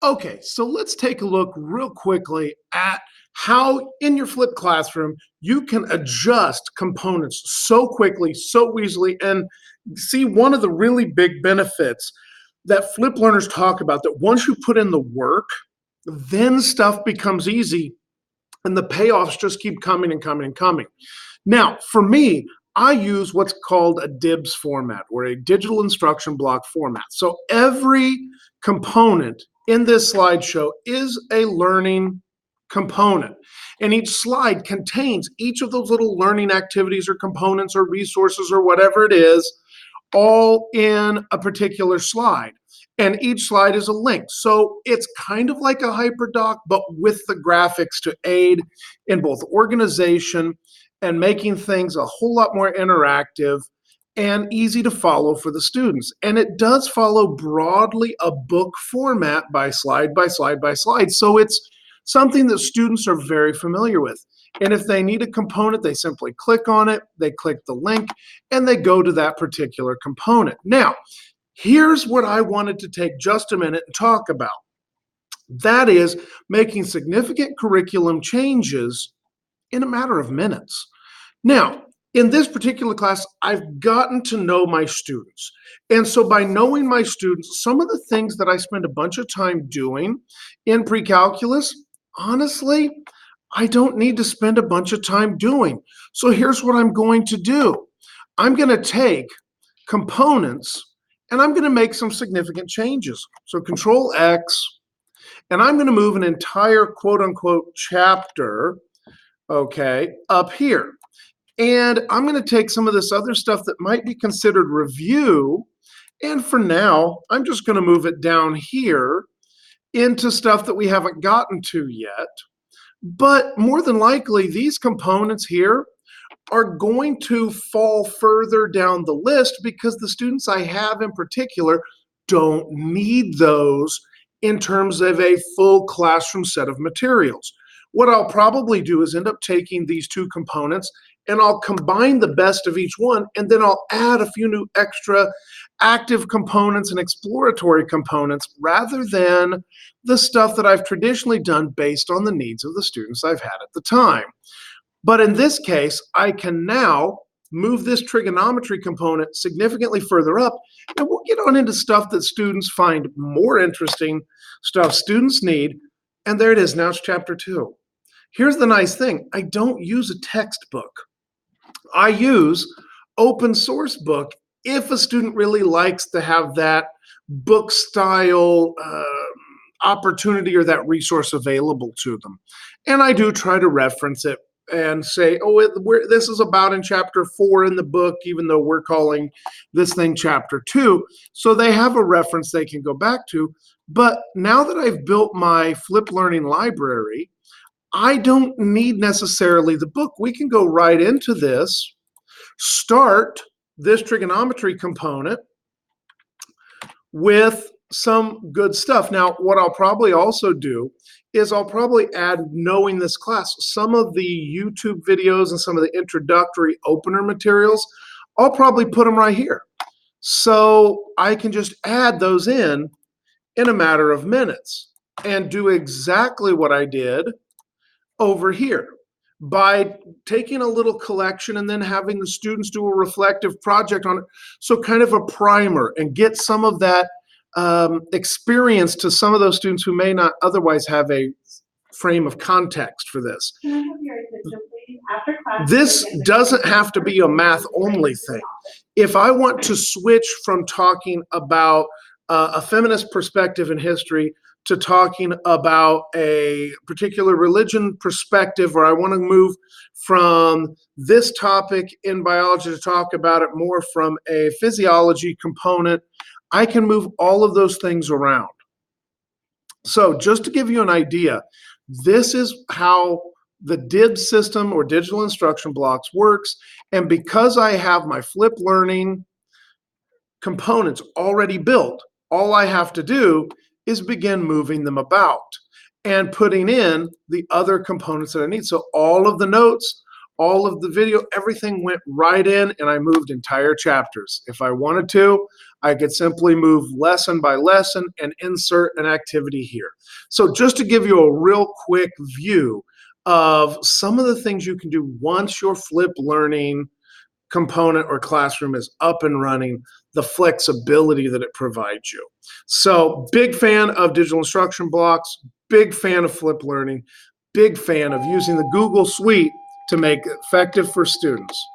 Okay, so let's take a look real quickly at how in your flipped classroom you can adjust components so quickly, so easily, and see one of the really big benefits that flip learners talk about, that once you put in the work, then stuff becomes easy and the payoffs just keep coming and coming and coming. Now, for me, I use what's called a DIBS format, or a digital instruction block format. So every component in this slideshow is a learning component. And each slide contains each of those little learning activities or components or resources or whatever it is, all in a particular slide. And each slide is a link. So it's kind of like a hyperdoc, but with the graphics to aid in both organization and making things a whole lot more interactive and easy to follow for the students. And it does follow broadly a book format by slide by slide by slide. So it's something that students are very familiar with. And if they need a component, they simply click on it, they click the link, and they go to that particular component. Now, here's what I wanted to take just a minute and talk about. That is making significant curriculum changes in a matter of minutes. Now, in this particular class, I've gotten to know my students. And so by knowing my students, some of the things that I spend a bunch of time doing in pre-calculus, honestly, I don't need to spend a bunch of time doing. So here's what I'm going to do. I'm going to take components and I'm going to make some significant changes. So Control X, and I'm going to move an entire quote unquote chapter, okay, up here. And I'm going to take some of this other stuff that might be considered review, and for now, I'm just going to move it down here into stuff that we haven't gotten to yet. But more than likely, these components here are going to fall further down the list because the students I have in particular don't need those in terms of a full classroom set of materials. What I'll probably do is end up taking these two components and I'll combine the best of each one, and then I'll add a few new extra active components and exploratory components rather than the stuff that I've traditionally done based on the needs of the students I've had at the time. But in this case, I can now move this trigonometry component significantly further up, and we'll get on into stuff that students find more interesting, stuff students need, and there it is. Now it's chapter 2. Here's the nice thing. I don't use a textbook. I use open source book if a student really likes to have that book style opportunity or that resource available to them. And I do try to reference it and say, oh, this is about in chapter 4 in the book, even though we're calling this thing chapter 2. So they have a reference they can go back to. But now that I've built my Flip Learning library, I don't need necessarily the book. We can go right into this, start this trigonometry component with some good stuff. Now, what I'll probably also do is I'll probably add, knowing this class, some of the YouTube videos and some of the introductory opener materials, I'll probably put them right here. So I can just add those in a matter of minutes and do exactly what I did over here by taking a little collection and then having the students do a reflective project on it. So kind of a primer and get some of that experience to some of those students who may not otherwise have a frame of context for this. This doesn't have to be a math only thing. If I want to switch from talking about a feminist perspective in history to talking about a particular religion perspective, or I want to move from this topic in biology to talk about it more from a physiology component, I can move all of those things around. So just to give you an idea, this is how the DIBS system or digital instruction blocks works. And because I have my Flip Learning components already built, all I have to do is begin moving them about and putting in the other components that I need. So all of the notes, all of the video, everything went right in, and I moved entire chapters. If I wanted to, I could simply move lesson by lesson and insert an activity here. So just to give you a real quick view of some of the things you can do once your flip learning component or classroom is up and running, the flexibility that it provides you. So big fan of digital instruction blocks, big fan of flip learning, big fan of using the Google Suite to make it effective for students.